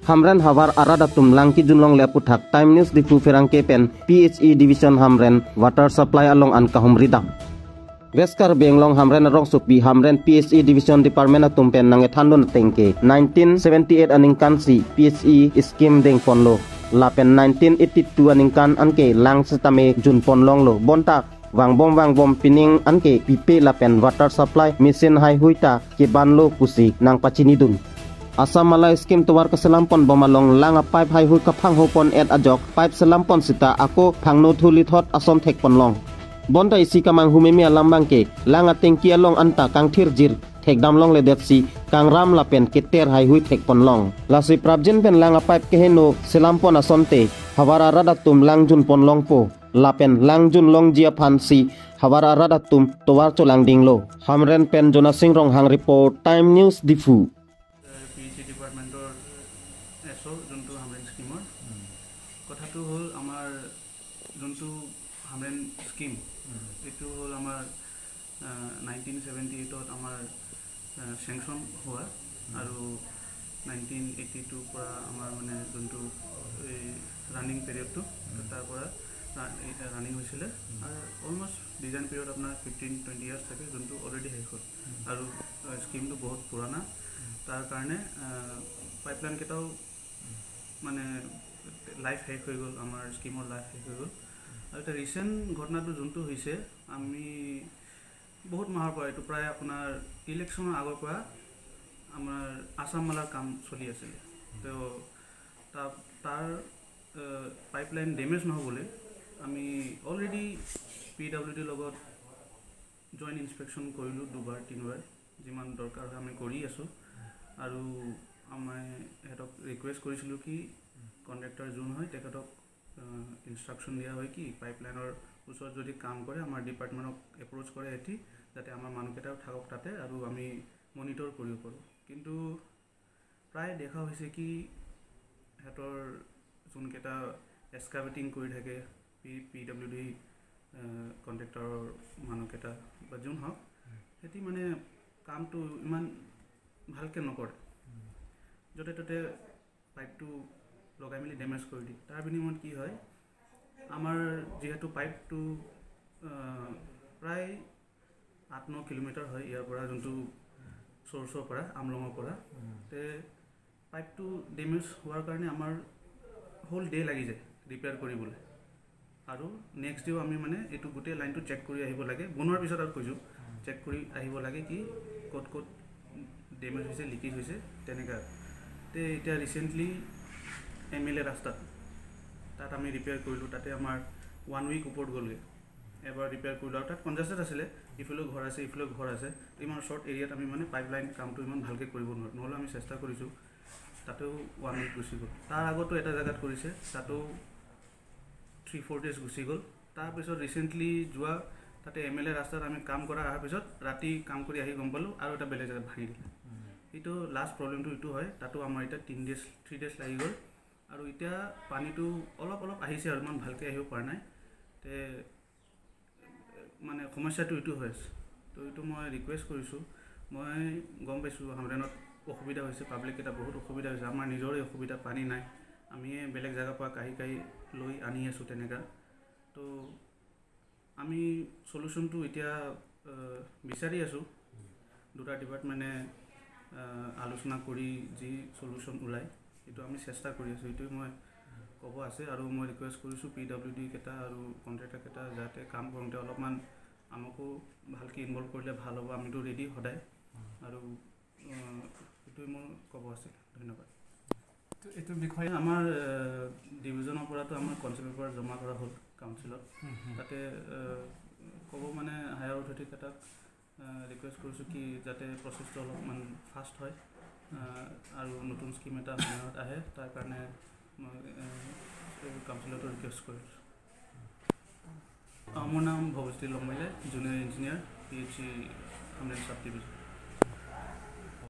Hamren Havar Aradatum Langki Junlong Leputak Time News di Ferangke Pen PHE Division Hamren Water Supply along Ankahum Ridang. Veskar Benglong Hamren Rong Supi Hamren PHE Division Department Tumpen Nange Thandun Tengke 1978 aning kansi PHE Scheme Deng Ponlo Lapen 1982 aning kan anke lang setame Jun Ponlong lo bontak wang bom pining anke pipe lapen water supply mesin hai huita ke banlo kusi nang pachinidun. Asam Malay Scheme tuwar ke selampon bomalong langa pipe hai hui kapang hopon ed ajok pipe selampon sita ako pangno thuli thot asom thek ponlong. Bonta isi kamang humemi alambang ke langa tengki along anta kang thirjir thek damlong le depsi kang ram lapen keter hai hui thek ponlong. Lasi prabjin pen langa pipe ke heno selampon asonte hawara radatum langjun ponlong po lapen langjun long jia phansi hawara radatum tuwar cholang dinglo. Hamren pen Jona Singrong hang report Time News Difu. ডিপাৰ্টমেণ্টৰ এছঅ যোনটো হামৰেন স্কিমৰ কথাটো হ'ল আমাৰ যোনটো Hamren scheme এইটো হ'ল আমাৰ 1978ত আমাৰ চেংচন হোৱা আৰু 1982 পৰা আমাৰ মানে যোনটো এই ৰানিং পিৰিয়ডটো তাৰ পৰা ৰানিং হৈছিলে আৰু অলমষ্ট ডিজাইন পিৰিয়ড আপোনাৰ 15-20 ইয়াৰ্ছ থাকে যোনটো অলৰেডি শেষ হ'ল আৰু স্কিমটো বহুত পুৰণা তাৰ কাৰণে পাইপলাইন কেটাও মানে লাইফ শেষ হৈ গ'ল আমাৰ স্কিমৰ লাইফ শেষ হৈ গ'ল আৰু এটা ৰিসেন্ট ঘটনাটো যোনটো হৈছে আমি বহুত মাহৰ পৰা এইটো প্ৰায় আপোনাৰ ইলেকশ্যনৰ আগৰ পৰা আমাৰ আসাম মালাৰ কাম চলি আছিল তো তাৰ পাইপলাইন ডেমেজ নহ'বলৈ আমি অলৰেডি PWD লগত জইণ্ট ইনস্পেকশ্যন কৰিলোঁ দুবাৰ তিনিবাৰ যিমান দৰকাৰ হয় আমি কৰি আছোঁ আৰু আমি হেতক ৰিকুৱেষ্ট কৰিছিলোঁ কি কন্ট্ৰাক্টৰ যোন হয় তেখেতক ইনষ্ট্ৰাকশ্যন দিয়া হয় কি পাইপলাইনৰ ওচৰত যদি কাম কৰে আমাৰ ডিপাৰ্টমেণ্টক এপ্ৰ'চ কৰে এটি যাতে আমাৰ মানুহকেইটাও থাকক তাতে আৰু আমি মনিটৰ কৰিব পাৰোঁ কিন্তু প্ৰায় দেখা হৈছে কি হেতৰ যোনকেইটা এক্সকাভেটিং কৰি থাকে PWD কন্ট্ৰাক্টৰৰ মানুহকেইটা বা যোন হওক সেটি মানে কামটো ইমান ভালকে নকৰে যতে ততে পাইপটো লগাই মেলি ডেমেজ কৰি দিয়ে তাৰ বিনিময়ত কি হয় আমাৰ যেহেতু পাইপটো প্ৰায় 8-9 কিলোমিটাৰ হয় ইয়াৰ পৰা যোনটো সোৰ্সৰ পৰা আমলঙৰ পৰা তে পাইপটো ডেমেজ হোৱাৰ কাৰণে আমাৰ হোল ডে লাগি যায় ৰিপেয়াৰ কৰিবলৈ আৰু নেক্সট ডে আমি মানে এটো গোটে লাইনটো চেক কৰি আহিব লাগে বনোৱাৰ পিছত আৰু কৈছো চেক কৰি আহিব লাগে কি ক'ত ডেমেজ হৈছে লিকেজ হৈছে তেনেকা তে এটা ৰিসেন্টলি MLA ৰাস্তাত তাত আমি ৰিপেয়াৰ কৰিলোঁ তাতে আমাৰ 1 উইক ওপৰত গ'লগে এবাৰ ৰিপেয়াৰ কৰিলোঁ আৰু তাত কনজাস্টেড আছিলে ইফালে ঘৰ আছে ইফালে ঘৰ আছে ইমান শৰ্ট এৰিয়াত আমি মানে পাইপলাইন কামটো ইমান ভালকে কৰিব নোৱাৰো নহলে আমি চেষ্টা কৰিছোঁ তাতেও 1 উইক গুচি গ'ল তাৰ আগতো এটা জায়গাত কৰিছে তাতেও 3-4 ডেজ গুচি গ'ল তাৰ পিছত ৰিসেন্টলি যোৱা তাতে MLA ৰাস্তাত আমি কাম কৰা আহাৰ পিছত ৰাতি কাম কৰি আহি গম পালোঁ আৰু এটা বেলেগ জায়গাত ভাঙি দিলে ইটো লাষ্ট প্ৰবলেমটো ইটো হয় তাতো আমাৰ এটা 3 ডেজ লাগি গ'ল আৰু এতিয়া পানীটো অলপ আহিছে আৰু মান ভালকে আহিব পৰা নাই তে মানে সমস্যাটো ইটো হৈছে তো ইটো মই ৰিকুৱেষ্ট কৰিছোঁ মই গম পাইছোঁ হামৰেনত অসুবিধা হৈছে পাব্লিক এটা বহুত অসুবিধা হৈছে আমাৰ নিজৰে অসুবিধা পানী নাই আমি বেলেগ জায়গাৰ পৰা কাহি লৈ আনি আছো তেনেকা তো আমি সলিউশনটো এতিয়া বিচাৰি আছো দুটা ডিপাৰ্টমেণ্টে আলোচনা কৰি যি সলিউশন ওলাই এটো আমি চেষ্টা কৰি আছো এটো মই ক'ব আছে আৰু মই ৰিকুৱেষ্ট কৰিছো PWD কেটা আৰু কন্ট্ৰাক্টৰ কেটা যাতে কাম কৰোঁতে অলপমান আমাকো ভালকে ইনভলভ কৰিলে ভাল হ'ব আমিটো ৰেডি সদায় আৰু এটো মই ক'ব আছে ধন্যবাদ তো এটো বিষয়ে আমাৰ ডিভিজনৰ পৰাটো আমাৰ কনসেপ্ট পেপাৰ জমা কৰা হ'ল কাউন্সিলত তাতে ক'ব মানে হায়াৰ অথৰিটি কেটা ৰিকুৱেষ্ট কৰিছো কি যাতে প্ৰসেসটো অলপমান ফাষ্ট হয় আৰু নতুন স্কিম এটা সময়ত আহে তাৰ কাৰণে মই কাউন্সিলতো ৰিকুৱেষ্ট কৰিছো মোৰ নাম Bhabashree Longmailai junior engineer PHE Hamren sub division